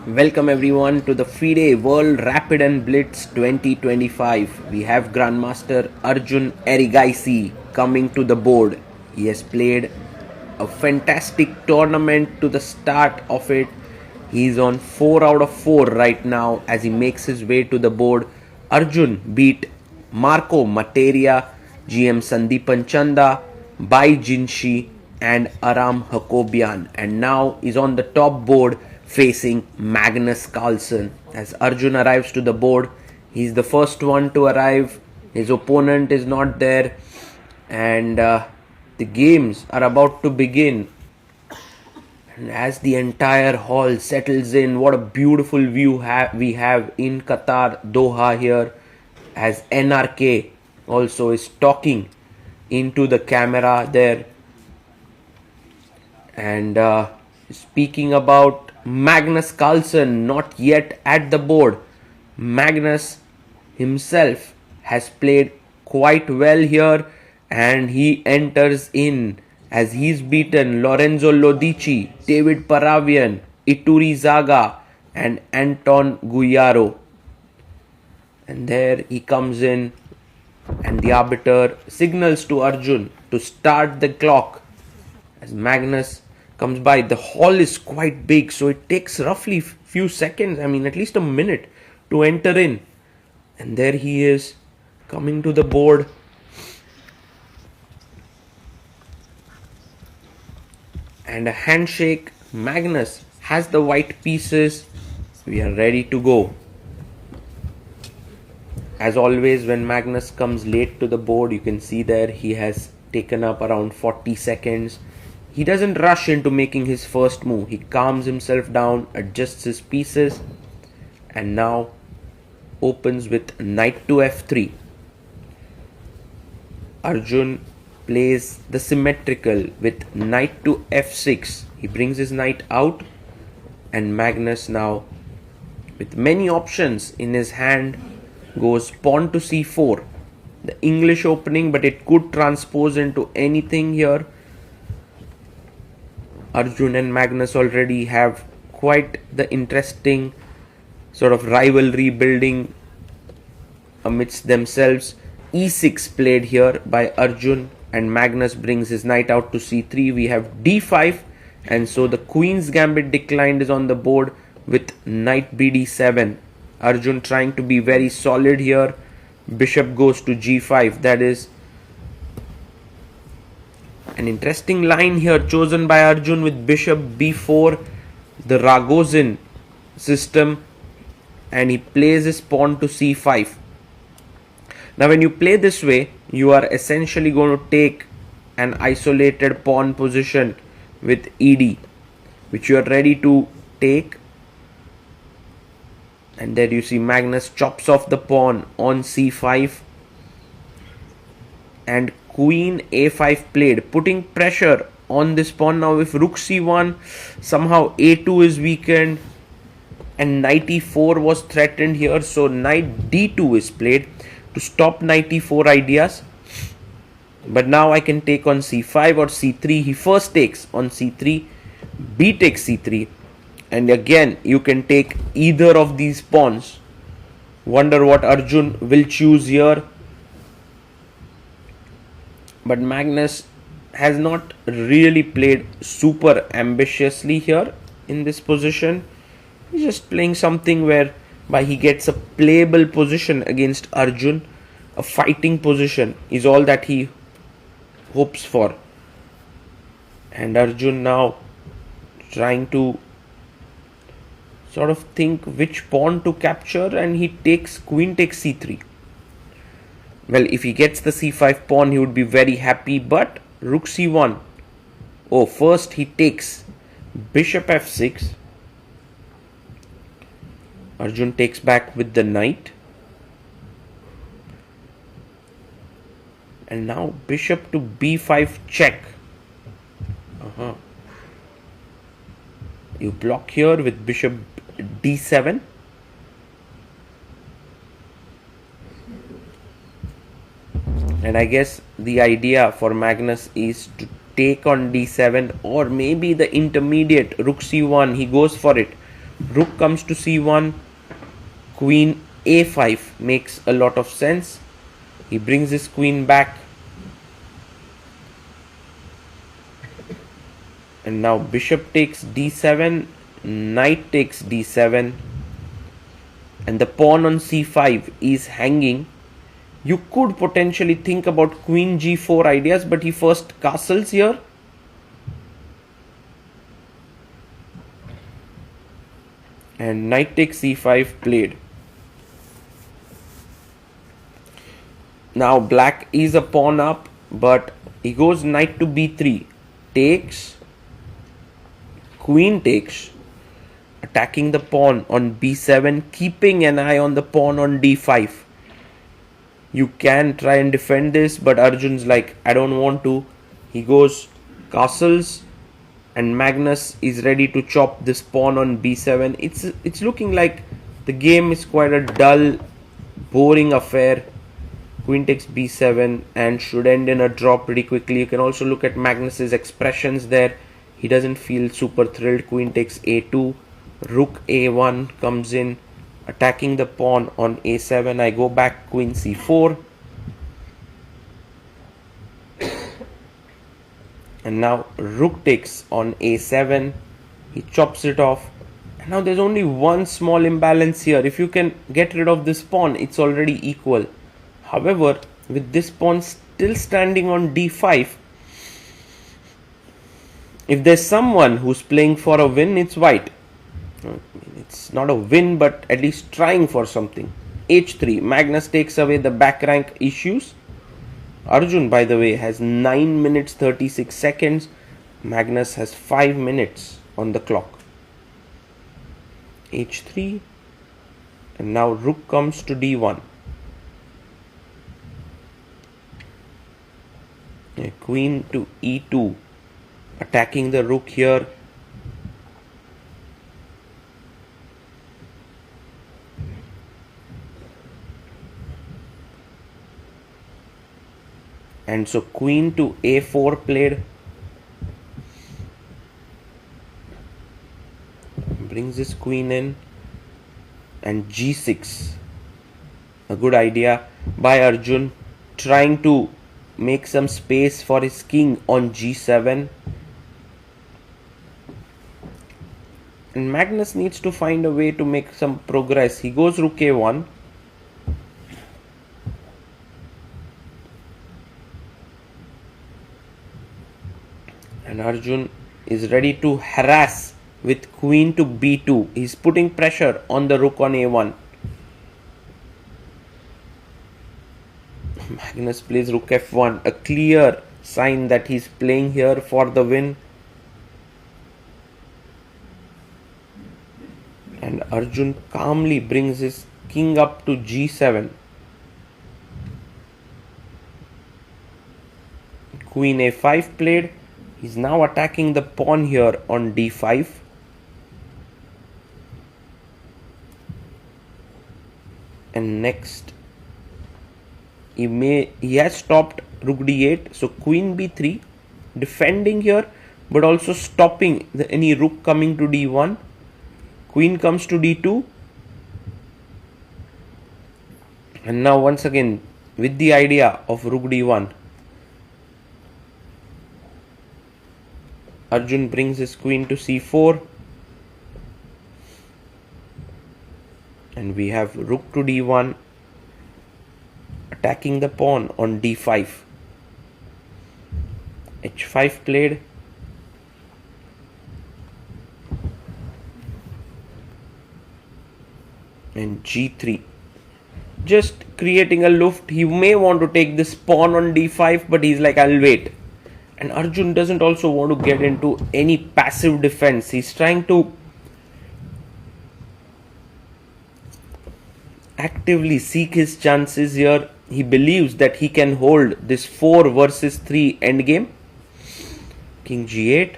Welcome everyone to the FIDE World Rapid and Blitz 2025. We have Grandmaster Arjun Erigaisi coming to the board. He has played a fantastic tournament to the start of it. He's on 4 out of 4 right now as he makes his way to the board. Arjun beat Marco Materia, GM Sandeepan Chanda, Bai Jinshi and Aram Hakobian, and now is on the top board facing Magnus Carlsen. As Arjun arrives to the board, he's the first one to arrive. His opponent is not there, and the games are about to begin. And as the entire hall settles in, what a beautiful view we have in Qatar, Doha here, as NRK also is talking into the camera there. And speaking about Magnus Carlsen, not yet at the board. Magnus himself has played quite well here, and he enters in as he's beaten Lorenzo Lodici, David Paravian, Ituri Zaga and Anton Guyaro. And there he comes in, and the arbiter signals to Arjun to start the clock. As Magnus comes by, the hall is quite big, so it takes roughly few seconds, at least a minute to enter in. And there he is coming to the board. And a handshake. Magnus has the white pieces. We are ready to go. As always, when Magnus comes late to the board, you can see there he has taken up around 40 seconds. He doesn't rush into making his first move. He calms himself down, adjusts his pieces, and now opens with knight to f3. Arjun plays the symmetrical with knight to f6. He brings his knight out, and Magnus now, with many options in his hand, goes pawn to c4. The English opening, but it could transpose into anything here. Arjun and Magnus already have quite the interesting sort of rivalry building amidst themselves. e6 played here by Arjun, and Magnus brings his knight out to c3. We have d5, and so the Queen's Gambit declined is on the board with knight bd7. Arjun trying to be very solid here. Bishop goes to g5. That is an interesting line here chosen by Arjun with bishop b4, the Ragozin system, and he plays his pawn to c5. Now when you play this way, you are essentially going to take an isolated pawn position with ed, which you are ready to take. And there you see Magnus chops off the pawn on c5, and queen a5 played, putting pressure on this pawn. Now if rook c1, somehow a2 is weakened and knight e4 was threatened here, so knight d2 is played to stop knight e4 ideas. But now I can take on c5 or c3. He first takes on c3, b takes c3, and again you can take either of these pawns. Wonder what Arjun will choose here. But Magnus has not really played super ambitiously here in this position. He's just playing something whereby he gets a playable position against Arjun. A fighting position is all that he hopes for. And Arjun now trying to sort of think which pawn to capture, and he takes queen takes c3. Well, if he gets the c5 pawn, he would be very happy, but rook c1. Oh, first he takes bishop f6. Arjun takes back with the knight. And now bishop to b5 check. You block here with bishop d7. And I guess the idea for Magnus is to take on d7, or maybe the intermediate rook c1. He goes for it Rook comes to c1, queen a5 makes a lot of sense. He brings his queen back. And now bishop takes d7, knight takes d7, and the pawn on c5 is hanging. You could potentially think about queen g4 ideas, but he first castles here. And knight takes c5 played. Now black is a pawn up, but he goes knight to b3, takes, queen takes, attacking the pawn on b7, keeping an eye on the pawn on d5. You can try and defend this, but Arjun's like, I don't want to. He goes castles, and Magnus is ready to chop this pawn on b7. It's looking like the game is quite a dull, boring affair. Queen takes b7 and should end in a draw pretty quickly. You can also look at Magnus's expressions there. He doesn't feel super thrilled. Queen takes a2, rook a1 comes in, attacking the pawn on a7. I go back, queen c4. And now rook takes on a7. He chops it off. And now there's only one small imbalance here. If you can get rid of this pawn, it's already equal. However, with this pawn still standing on d5, if there's someone who's playing for a win, it's white. It's not a win, but at least trying for something. h3. Magnus takes away the back rank issues. Arjun, by the way, has 9 minutes 36 seconds. Magnus has 5 minutes on the clock. h3. And now rook comes to d1. Queen to e2. Attacking the rook here. And so queen to a4 played. Brings his queen in. And g6. A good idea by Arjun, trying to make some space for his king on g7. And Magnus needs to find a way to make some progress. He goes rook a1. And Arjun is ready to harass with queen to b2. He's putting pressure on the rook on a1. Magnus plays rook f1, a clear sign that he's playing here for the win. And Arjun calmly brings his king up to g7. Queen a5 played. He's now attacking the pawn here on d5. And next, he has stopped rook d8, so queen b3, defending here, but also stopping any rook coming to d1. Queen comes to d2, and now once again with the idea of rook d1, Arjun brings his queen to c4, and we have rook to d1, attacking the pawn on d5. h5 played. And g3. Just creating a luft. He may want to take this pawn on d5, but he's like, I'll wait. And Arjun doesn't also want to get into any passive defense. He's trying to actively seek his chances here. He believes that he can hold this 4 versus 3 endgame. King g8.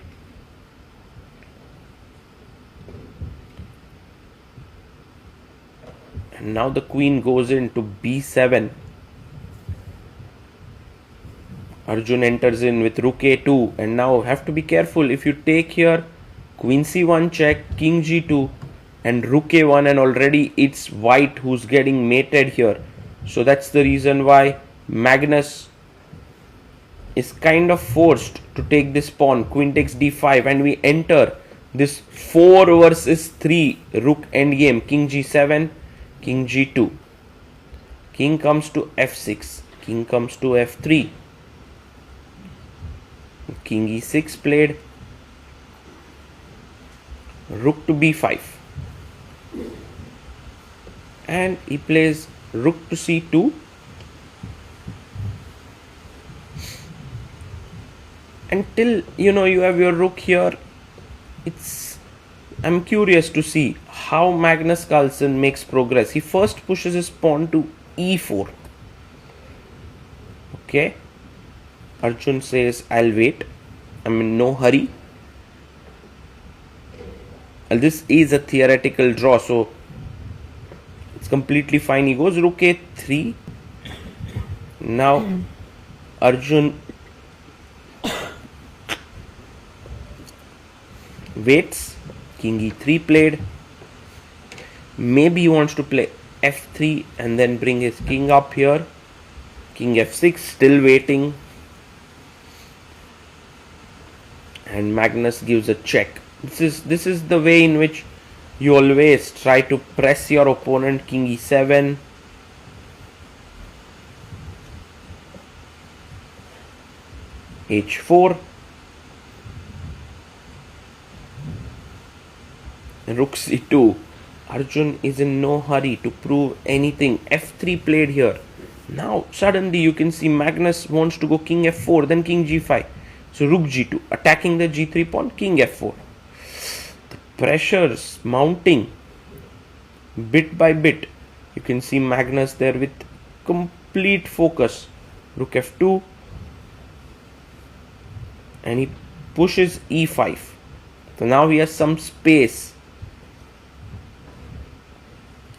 And now the queen goes into b7. Arjun enters in with rook a2, and now have to be careful. If you take here, queen c1 check, king g2, and rook a1, and already it's white who's getting mated here. So that's the reason why Magnus is kind of forced to take this pawn. Queen takes d5, and we enter this 4 versus 3 rook endgame. King g7, king g2, king comes to f6, king comes to f3, king e6 played, rook to b5, and he plays rook to c2, until you have your rook here. I'm curious to see how Magnus Carlsen makes progress. He first pushes his pawn to e4. Okay, Arjun says, I'll wait, I'm in no hurry. And this is a theoretical draw, so it's completely fine. He goes rook a3. Now Arjun waits. King e3 played. Maybe he wants to play f3 and then bring his king up here. King f6, still waiting. And Magnus gives a check. This is the way in which you always try to press your opponent. King e7. h4. Rook c2. Arjun is in no hurry to prove anything. f3 played here. Now suddenly you can see Magnus wants to go king f4, then king g5. So rook g2, attacking the g3 pawn, king f4. The pressure's mounting bit by bit. You can see Magnus there with complete focus. Rook f2, and he pushes e5. So now he has some space.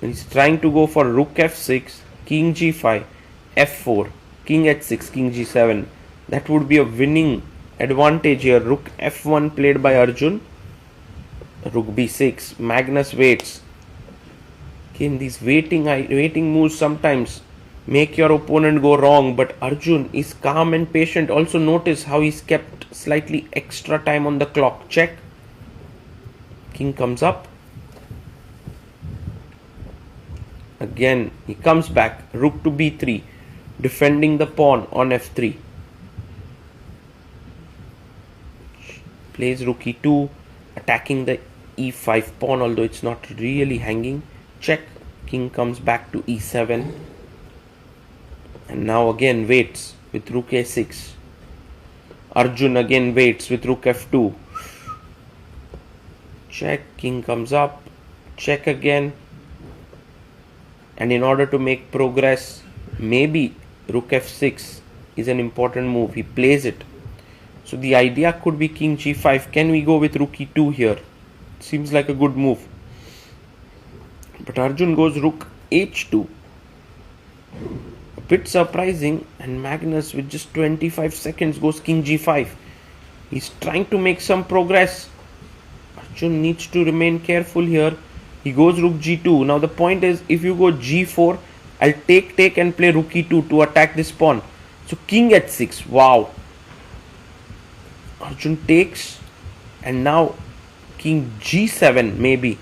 And he's trying to go for rook f6, king g5, f4, king h6, king g7. That would be a winning advantage here. Rook f1 played by Arjun. Rook b6. Magnus waits. Again, these waiting moves sometimes make your opponent go wrong, but Arjun is calm and patient. Also notice how he's kept slightly extra time on the clock. Check. King comes up. Again, he comes back. Rook to b3, defending the pawn on f3. Plays rook e2, attacking the e5 pawn, although it's not really hanging. Check. King comes back to e7. And now again waits with rook a6. Arjun again waits with rook f2. Check. King comes up. Check again. And in order to make progress, maybe rook f6 is an important move. He plays it. So the idea could be king g5. Can we go with rook e2 here? Seems like a good move. But Arjun goes rook h2. A bit surprising. And Magnus, with just 25 seconds, goes king g5. He's trying to make some progress. Arjun needs to remain careful here. He goes rook g2. Now the point is, if you go g4, I'll take and play rook e2 to attack this pawn. So king h6. Wow. Arjun takes, and now king g7 maybe.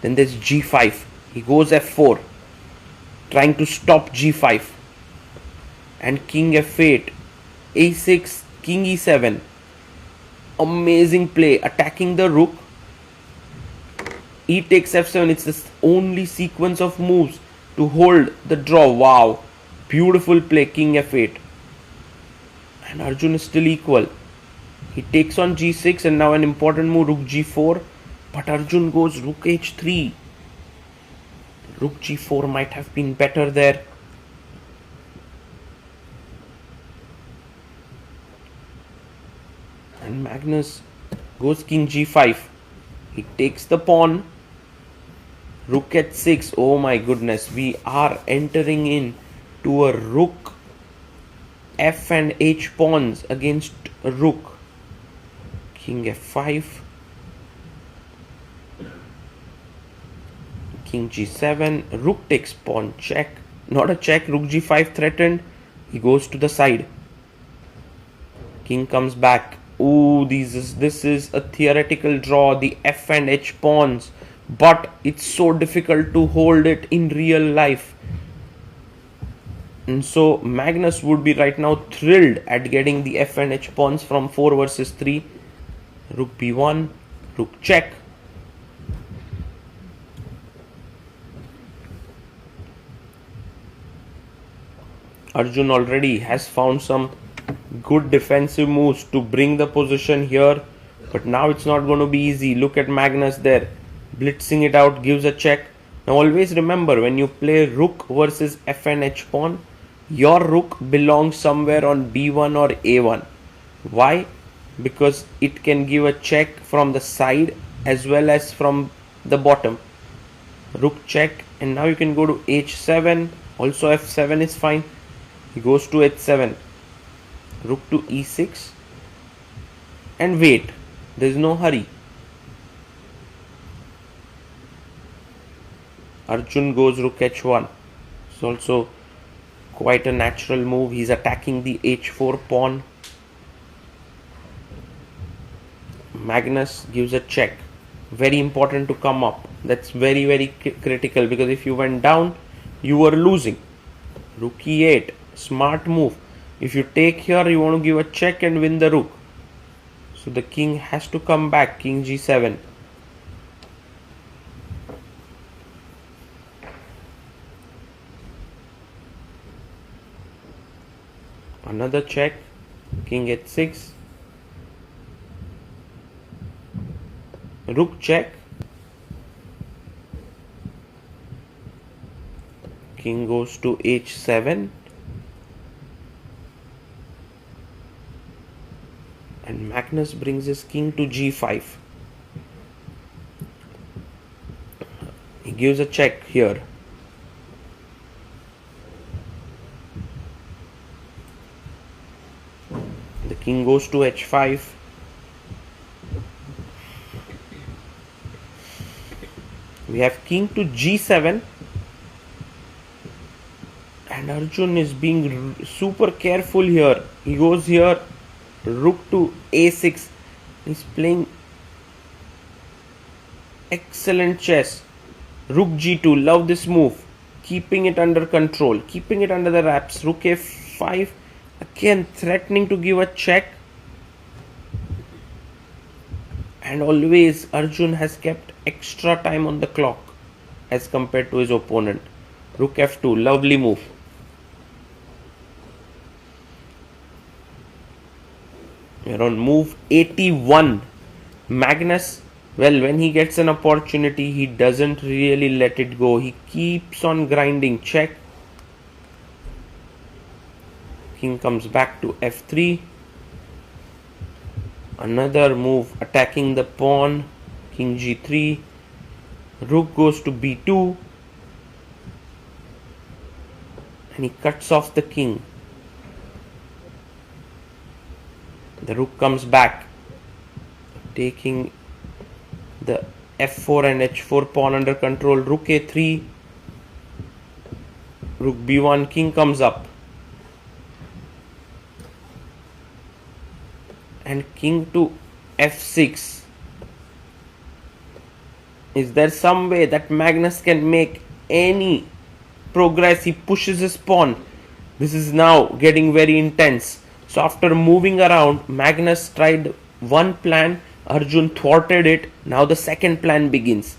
Then there's g5. He goes f4, trying to stop g5. And king f8, a6, king e7. Amazing play, attacking the rook. E takes f7. It's the only sequence of moves to hold the draw. Wow. Beautiful play, king f8. And Arjun is still equal. He takes on g6, and now an important move, rook g4. But Arjun goes rook h3. Rook g4 might have been better there. And Magnus goes king g5. He takes the pawn. Rook h6. Oh my goodness. We are entering in to a rook f and h pawns against a rook. King f5. King g7, rook takes pawn check. Not a check, rook g5 threatened. He goes to the side. King comes back. Ooh, this is a theoretical draw, the f and h pawns. But it's so difficult to hold it in real life. And so Magnus would be right now thrilled at getting the f and h pawns from 4 versus 3. Rook b1, rook check. Arjun already has found some good defensive moves to bring the position here, but now it's not going to be easy. Look at Magnus there, blitzing it out, gives a check. Now always remember, when you play rook versus f and h pawn, your rook belongs somewhere on b1 or a1. Why? Because it can give a check from the side as well as from the bottom. Rook check, and now you can go to h7. Also f7 is fine. He goes to h7, rook to e6, and wait, there is no hurry. Arjun goes rook h1. It's also quite a natural move. He's attacking the h4 pawn. Magnus gives a check. Very important to come up. That's very, very critical, because if you went down, you were losing. Rook e8. Smart move. If you take here, you want to give a check and win the rook. So the king has to come back. King g7. Another check. King h6. Rook check. King goes to h7. And Magnus brings his king to g5. He gives a check here. The king goes to h5. We have king to g7. And Arjun is being super careful here. He goes here. Rook to a6. He's playing excellent chess. Rook g2. Love this move. Keeping it under control. Keeping it under the wraps. Rook f5. Again threatening to give a check. And always Arjun has kept extra time on the clock as compared to his opponent. Rook f2. Lovely move. We're on move 81. Magnus, well, when he gets an opportunity, he doesn't really let it go. He keeps on grinding. Check. King comes back to f3. Another move attacking the pawn. King g3. Rook goes to b2. And he cuts off the king. The rook comes back, taking the f4 and h4 pawn under control. Rook a3, rook b1, king comes up. And king to f6. Is there some way that Magnus can make any progress? He pushes his pawn. This is now getting very intense. So after moving around, Magnus tried one plan, Arjun thwarted it. Now the second plan begins.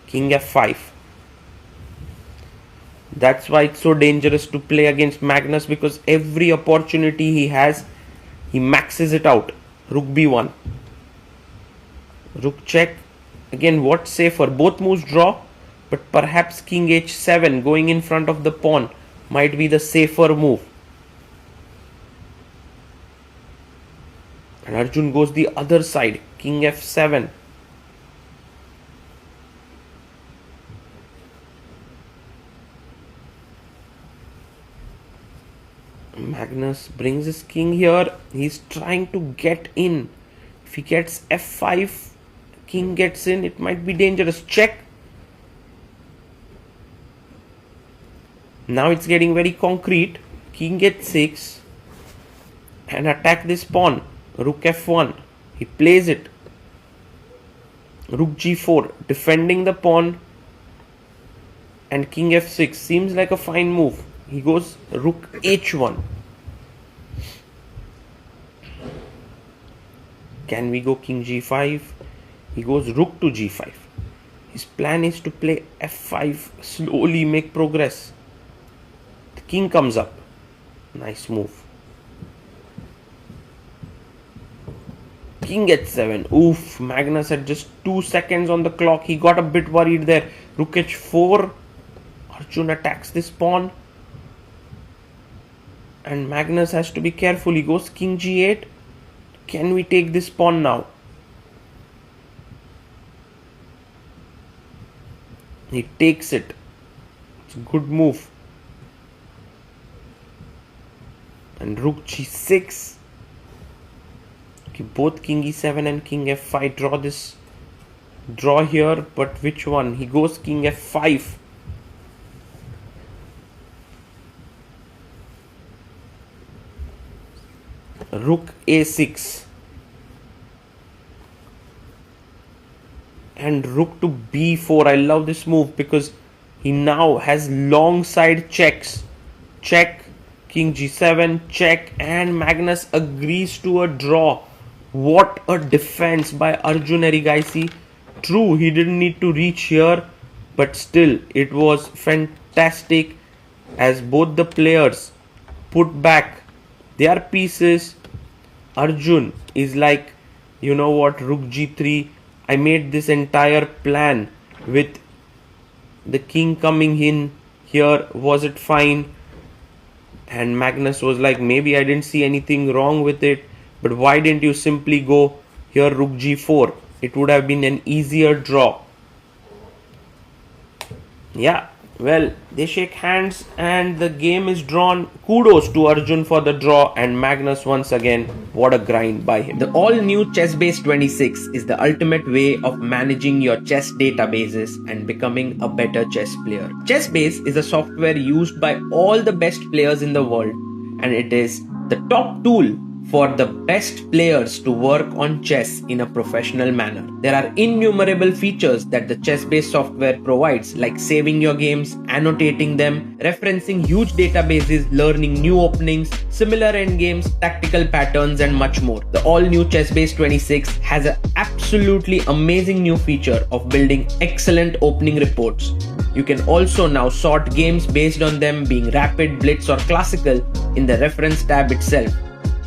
King f5. That's why it's so dangerous to play against Magnus, because every opportunity he has, he maxes it out. Rook b1. Rook check. Again, what's safer? Both moves draw, but perhaps king h7 going in front of the pawn might be the safer move. And Arjun goes the other side. King f7. Magnus brings his king here. He's trying to get in. If he gets f5, king gets in. It might be dangerous. Check. Now it's getting very concrete. King h6 and attack this pawn. Rook f1. He plays it. Rook g4, defending the pawn, and king f6 seems like a fine move. He goes rook h1. Can we go king g5? He goes rook to g5. His plan is to play f5, slowly make progress. The king comes up. Nice move. King h7. Oof, Magnus had just 2 seconds on the clock. He got a bit worried there. Rook h4. Arjun attacks this pawn. And Magnus has to be careful. He goes king g8. Can we take this pawn now? He takes it. It's a good move. And rook g6. Okay, both king e7 and king f5 draw here, but which one? He goes king f5. Rook a6. And rook to b4. I love this move because he now has long side checks. Check, king g7, check, and Magnus agrees to a draw. What a defense by Arjun Erigaisi. True, he didn't need to reach here, but still it was fantastic as both the players put back their pieces. Arjun is like, you know what, rook g3. I made this entire plan with the king coming in here. Was it fine? And Magnus was like, maybe I didn't see anything wrong with it, but why didn't you simply go here rook g4? It would have been an easier draw. Yeah, well, they shake hands and the game is drawn. Kudos to Arjun for the draw, and Magnus once again, what a grind by him. The all-new Chessbase 26 is the ultimate way of managing your chess databases and becoming a better chess player. Chessbase is a software used by all the best players in the world, and it is the top tool for the best players to work on chess in a professional manner. There are innumerable features that the Chessbase software provides, like saving your games, annotating them, referencing huge databases, learning new openings, similar endgames, tactical patterns, and much more. The all-new Chessbase 26 has an absolutely amazing new feature of building excellent opening reports. You can also now sort games based on them being rapid, blitz, or classical in the reference tab itself.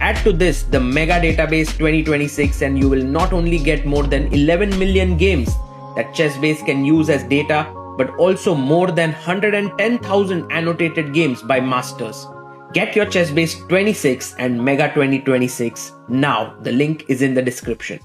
Add to this the Mega Database 2026 and you will not only get more than 11 million games that Chessbase can use as data, but also more than 110,000 annotated games by masters. Get your Chessbase 26 and Mega 2026 now. The link is in the description.